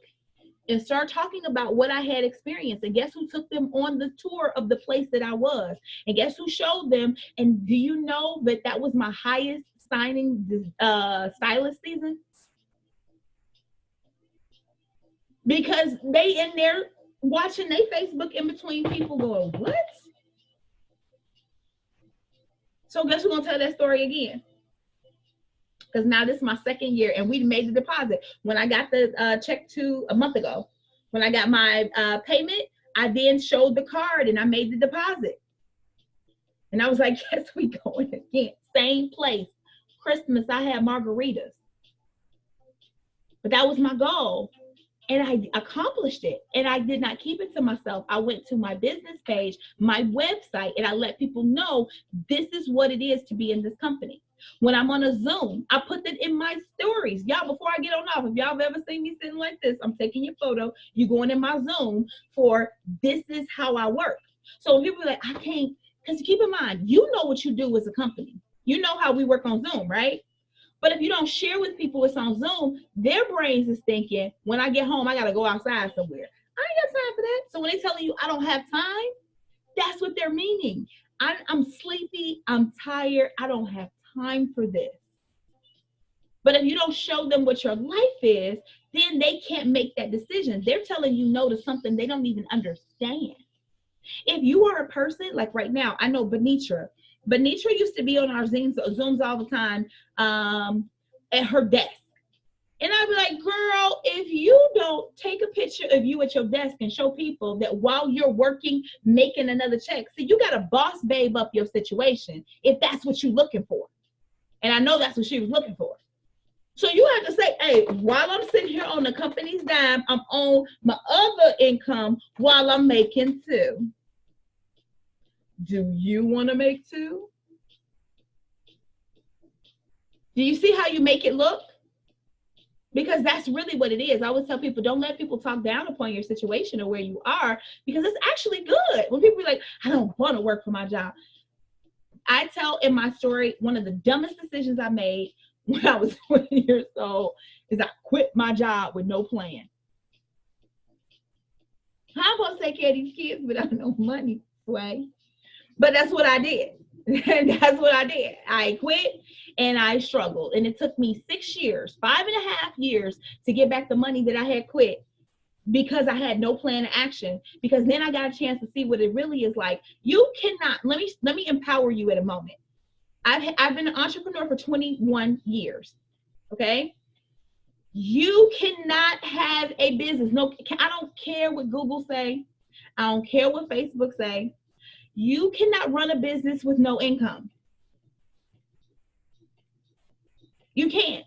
and started talking about what I had experienced? And guess who took them on the tour of the place that I was? And guess who showed them? And do you know that that was my highest signing stylist season? Because they in there watching their Facebook in between people going, what? So guess who's gonna tell that story again? Because now this is my 2nd year and we made the deposit. When I got the check a month ago, when I got my payment, I then showed the card and I made the deposit. And I was like, yes, we going again. Same place. Christmas, I had margaritas. But that was my goal. And I accomplished it. And I did not keep it to myself. I went to my business page, my website, and I let people know this is what it is to be in this company. When I'm on a Zoom, I put that in my stories. Y'all, before I get on off, if y'all have ever seen me sitting like this, I'm taking your photo. You going in my Zoom for this is how I work. So when people are like, I can't, because keep in mind, you know what you do as a company. You know how we work on Zoom, right? But if you don't share with people it's on Zoom, their brains is thinking, when I get home, I got to go outside somewhere. I ain't got time for that. So when they're telling you I don't have time, that's what they're meaning. I'm sleepy. I'm tired. I don't have time for this. But if you don't show them what your life is, then they can't make that decision. They're telling you no to something they don't even understand. If you are a person, like right now, I know Benitra used to be on our Zooms all the time at her desk. And I'd be like, girl, if you don't take a picture of you at your desk and show people that while you're working, making another check, see, you got to boss babe up your situation if that's what you're looking for. And I know that's what she was looking for. So you have to say, hey, while I'm sitting here on the company's dime, I'm on my other income while I'm making two. Do you want to make two? Do you see how you make it look? Because that's really what it is. I always tell people, don't let people talk down upon your situation or where you are, because it's actually good. When people are like, I don't want to work for my job. I tell in my story, one of the dumbest decisions I made when I was 20 years old is I quit my job with no plan. How am I supposed to take care of these kids without no money, Sway? But that's what I did. That's what I did. I quit and I struggled. And it took me 6 years, 5.5 years to get back the money that I had quit because I had no plan of action. Because then I got a chance to see what it really is like. You cannot, let me empower you at a moment. I've been an entrepreneur for 21 years. Okay. You cannot have a business. No, I don't care what Google say. I don't care what Facebook say. You cannot run a business with no income. You can't.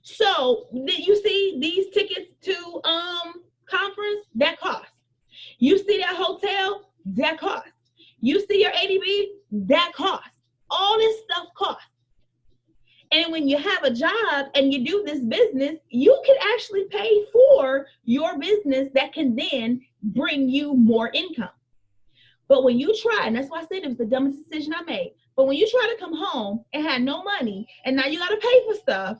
So you see these tickets to conference, that costs. You see that hotel, that costs. You see your ADB, that costs. All this stuff costs. And when you have a job and you do this business, you can actually pay for your business that can then bring you more income. But when you try, and that's why I said it was the dumbest decision I made, but when you try to come home and have no money and now you got to pay for stuff,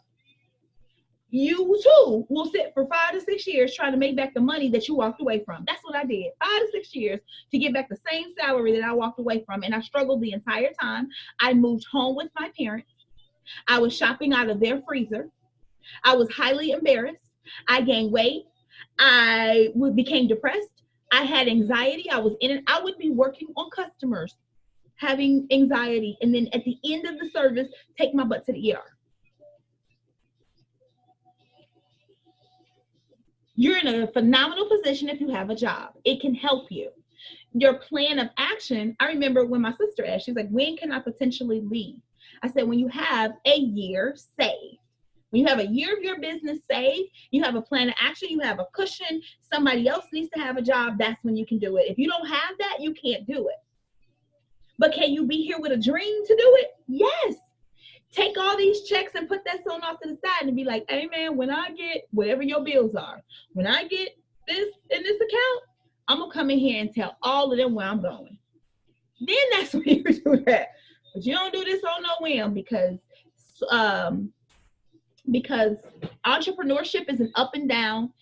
you too will sit for 5 to 6 years trying to make back the money that you walked away from. That's what I did. 5 to 6 years to get back the same salary that I walked away from. And I struggled the entire time. I moved home with my parents. I was shopping out of their freezer. I was highly embarrassed. I gained weight. I became depressed. I had anxiety. I was in it. I would be working on customers, having anxiety. And then at the end of the service, take my butt to the ER. You're in a phenomenal position if you have a job. It can help you. Your plan of action, I remember when my sister asked, she's like, when can I potentially leave? I said, when you have a year saved. When you have a year of your business saved, you have a plan of action, you have a cushion, somebody else needs to have a job, that's when you can do it. If you don't have that, you can't do it. But can you be here with a dream to do it? Yes. Take all these checks and put that on off to the side and be like, hey man, when I get whatever your bills are, when I get this in this account, I'm gonna come in here and tell all of them where I'm going. Then that's when you do that. But you don't do this on no whim because entrepreneurship is an up and down.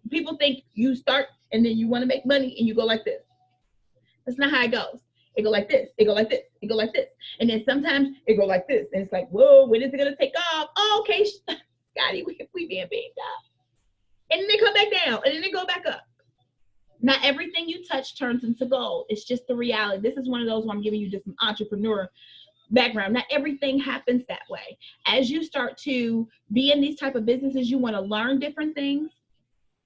People think you start and then you want to make money and you go like this. That's not how it goes. It go like this, it go like this, it go like this. And then sometimes it go like this. And it's like, whoa, when is it gonna take off? Oh, okay, Scotty, we being big up. And then they come back down and then they go back up. Not everything you touch turns into gold. It's just the reality. This is one of those where I'm giving you just an entrepreneur background. Not everything happens that way. As you start to be in these type of businesses, you want to learn different things.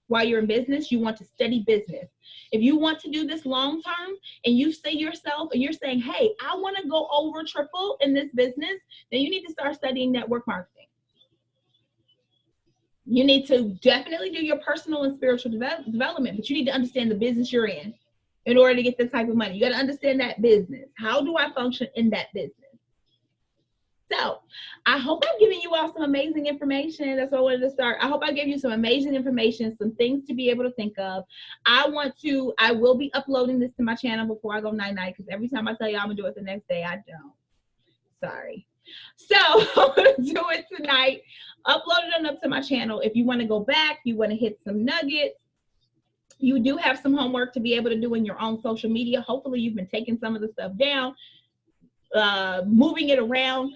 While you're in business, you want to study business. If you want to do this long term and you see yourself and you're saying, hey, I want to go over triple in this business, then you need to start studying network marketing. You need to definitely do your personal and spiritual development, but you need to understand the business you're in order to get this type of money. You got to understand that business. How do I function in that business? So I hope I've given you all some amazing information. That's why I wanted to start. I hope I gave you some amazing information, some things to be able to think of. I will be uploading this to my channel before I go night-night, because every time I tell you I'm going to do it the next day, I don't. Sorry. So I'm going to do it tonight. Upload it up to my channel. If you want to go back, you want to hit some nuggets, you do have some homework to be able to do in your own social media. Hopefully you've been taking some of the stuff down, moving it around.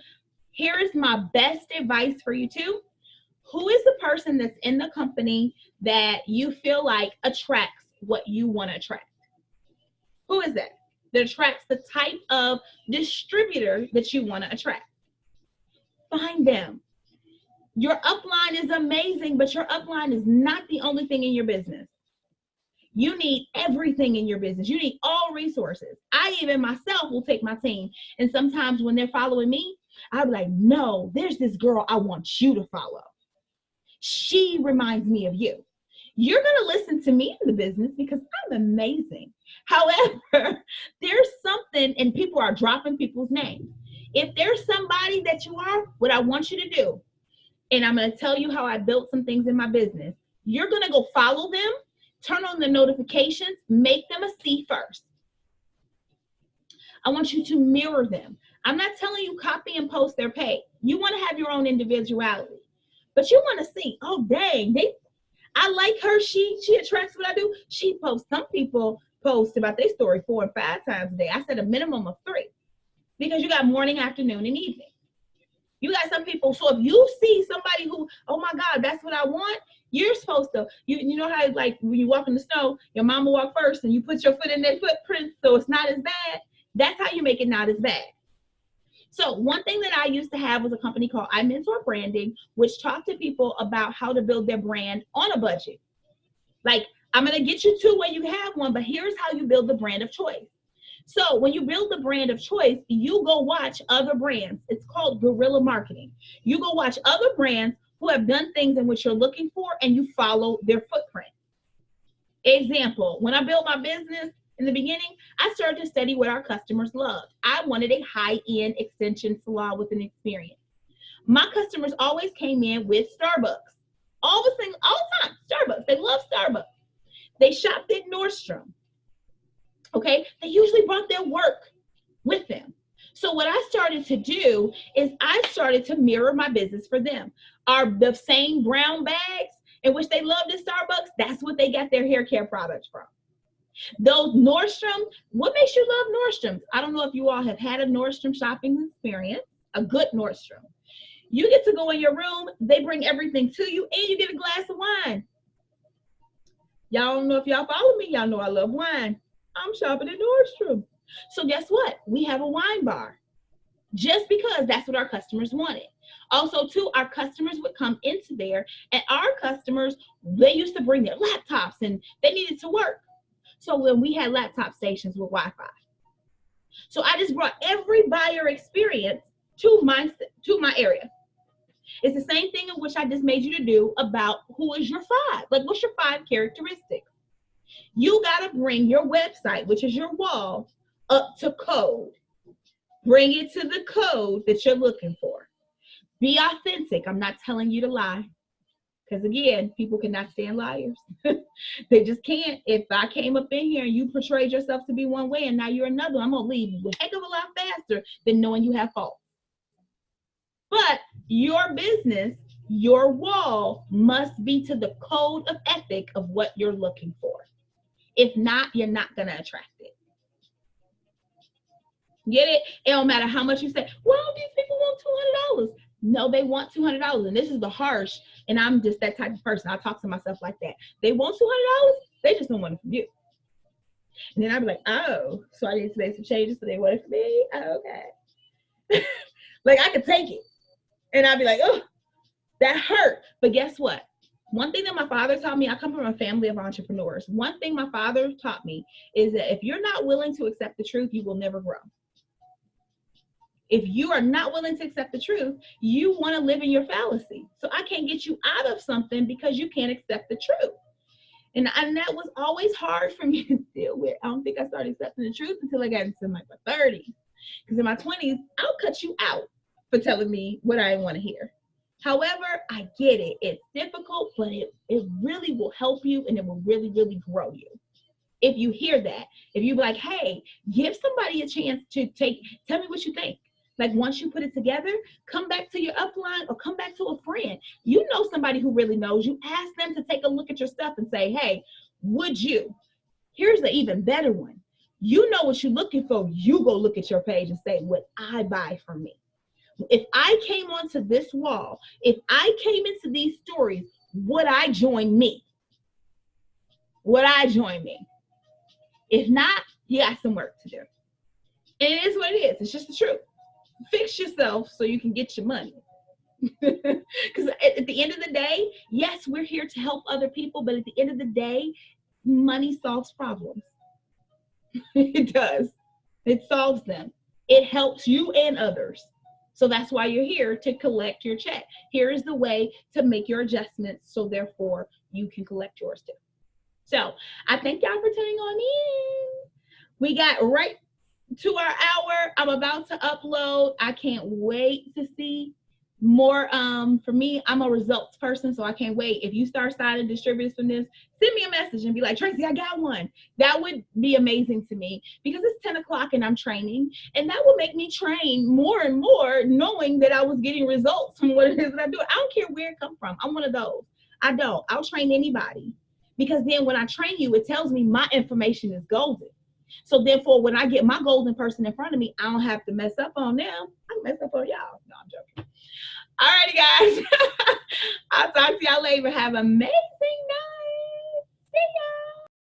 Here is my best advice for you too. Who is the person that's in the company that you feel like attracts what you want to attract? Who is that? That attracts the type of distributor that you want to attract. Find them. Your upline is amazing, but your upline is not the only thing in your business. You need everything in your business. You need all resources. I even myself will take my team, and sometimes when they're following me, I'll be like, no, there's this girl I want you to follow. She reminds me of you. You're going to listen to me in the business because I'm amazing. However, there's something, and people are dropping people's names. If there's somebody that you are, what I want you to do, and I'm going to tell you how I built some things in my business, you're going to go follow them, turn on the notifications, make them a see first. I want you to mirror them. I'm not telling you copy and post their page. You want to have your own individuality, but you want to see, oh dang, I like her. She attracts what I do. She posts. Some people post about their story 4 and 5 times a day. I said a minimum of 3, because you got morning, afternoon, and evening. You got some people. So if you see somebody who, oh my God, that's what I want, you're supposed to, you know how like when you walk in the snow, your mama walk first and you put your foot in their footprint so it's not as bad. That's how you make it not as bad. So one thing that I used to have was a company called I Mentor Branding, which talked to people about how to build their brand on a budget. Like, I'm going to get you to where you have one, but here's how you build the brand of choice. So when you build the brand of choice, you go watch other brands. It's called guerrilla marketing. You go watch other brands who have done things in which you're looking for, and you follow their footprint. Example, when I built my business in the beginning, I started to study what our customers loved. I wanted a high-end extension salon with an experience. My customers always came in with Starbucks. All the time, Starbucks. They love Starbucks. They shopped at Nordstrom. Okay, they usually brought their work with them. So what I started to do is I started to mirror my business for them. Are the same brown bags in which they loved at Starbucks, that's what they got their hair care products from. Those Nordstrom, what makes you love Nordstrom? I don't know if you all have had a Nordstrom shopping experience, a good Nordstrom. You get to go in your room, they bring everything to you, and you get a glass of wine. Y'all don't know if y'all follow me, y'all know I love wine. I'm shopping at Nordstrom. So guess what? We have a wine bar, just because that's what our customers wanted. Also, too, our customers would come into there, and our customers, they used to bring their laptops, and they needed to work. So when we had laptop stations with Wi-Fi. So I just brought every buyer experience to my area. It's the same thing in which I just made you to do about who is your 5. Like, what's your 5 characteristics? You got to bring your website, which is your wall, up to code. Bring it to the code that you're looking for. Be authentic. I'm not telling you to lie. Because again, people cannot stand liars. They just can't. If I came up in here and you portrayed yourself to be one way and now you're another, I'm going to leave a heck of a lot faster than knowing you have faults. But your business, your wall must be to the code of ethic of what you're looking for. If not, you're not going to attract it. Get it? It don't matter how much you say, well, these people want $200. No, they want $200. And this is the harsh, and I'm just that type of person. I talk to myself like that. They want $200. They just don't want it from you. And then I'd be like, oh, so I need to make some changes so they want it from me? Oh, okay. Like, I could take it. And I'd be like, oh, that hurt. But guess what? One thing that my father taught me, I come from a family of entrepreneurs. One thing my father taught me is that if you're not willing to accept the truth, you will never grow. If you are not willing to accept the truth, you want to live in your fallacy. So I can't get you out of something because you can't accept the truth. And that was always hard for me to deal with. I don't think I started accepting the truth until I got into my 30s. Because in my 20s, I'll cut you out for telling me what I want to hear. However, I get it. It's difficult, but it really will help you, and it will really, really grow you. If you hear that, if you're like, hey, give somebody a chance to tell me what you think. Like once you put it together, come back to your upline or come back to a friend. You know somebody who really knows you. Ask them to take a look at your stuff and say, hey, would you? Here's the even better one. You know what you're looking for. You go look at your page and say, would I buy from me? If I came onto this wall, if I came into these stories, would I join me? Would I join me? If not, you got some work to do. And it is what it is. It's just the truth. Fix yourself so you can get your money. Because at the end of the day, yes, we're here to help other people, but at the end of the day, money solves problems. It does. It solves them. It helps you and others. So that's why you're here, to collect your check. Here is the way to make your adjustments, so therefore you can collect yours too. So I thank y'all for tuning on in. We got right to our hour. I'm about to upload. I can't wait to see more. For me, I'm a results person, so I can't wait. If you start signing distributors from this, send me a message and be like, Trayce, I got one. That would be amazing to me, because it's 10 o'clock and I'm training, and that will make me train more and more, knowing that I was getting results from what it is that I do. I don't care where it comes from. I'm one of those. I'll train anybody, because then when I train you, it tells me my information is golden. So therefore, when I get my golden person in front of me, I don't have to mess up on them. I can mess up on y'all. No, I'm joking. All righty, guys. I'll talk to y'all later. Have an amazing night. See ya.